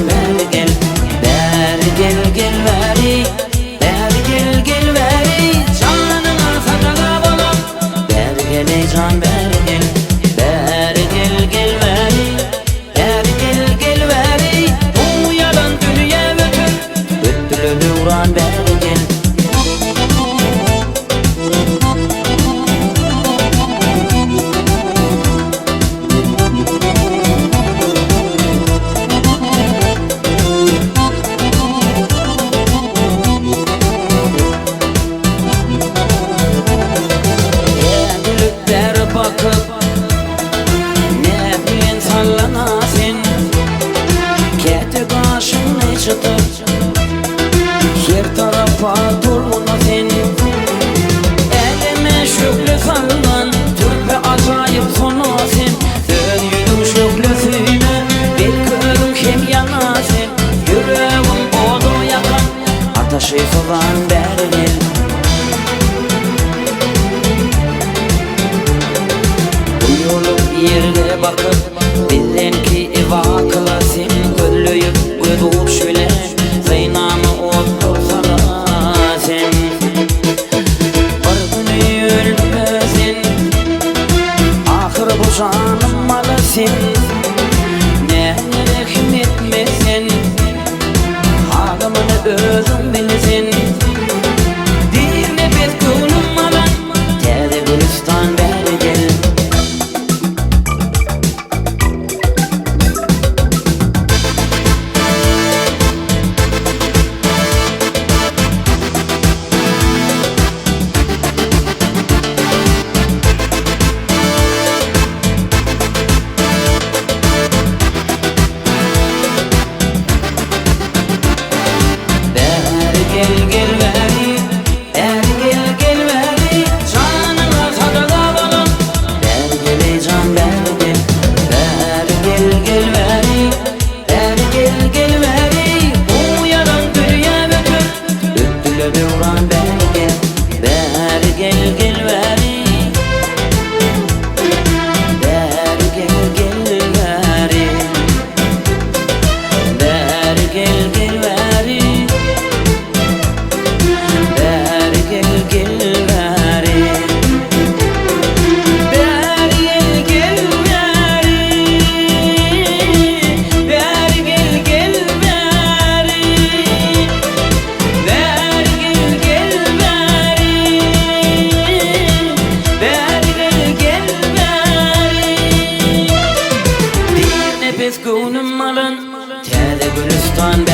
beri gel. Beri gel gel veri, beri gel gel veri. Canına sadaka bulam. Beri gel ey can beri gel. Beri gel gel veri, beri gel gel veri. Bu yalan dünya bütün, öttülü uğran beri gel. Her tarafa durma sen, elime şöyle sallan, türbe acayip sonu sen. Dön yürüm şöyle suyuna, bir körüm hem yana sen. Yüreğim odu yakan, ateşi soğan beri gel. Uyulup yerde bakıp, bizdenki vakılasın. Öllüyüp ödüp şöyle, Zeynamı otursana sen. Bir günü ölmesin, ahır bu canım malısın. Ne hikmetmesin, halımını özün bilsin. Dine bir gülüm malan, tezi gülistan beri gel. Gel gel veri, beri gel gel veri. Canına sadaka bulam. Beri gel ey can beri gel. Beri gel gel veri, beri gel gel veri. Bu yalan dünya bütün, öttülü uğran beri gel. Beri gel gel veri, beri gel gel veri. Beri gel gel veri. Nefes gönlüm alın, teze gülistan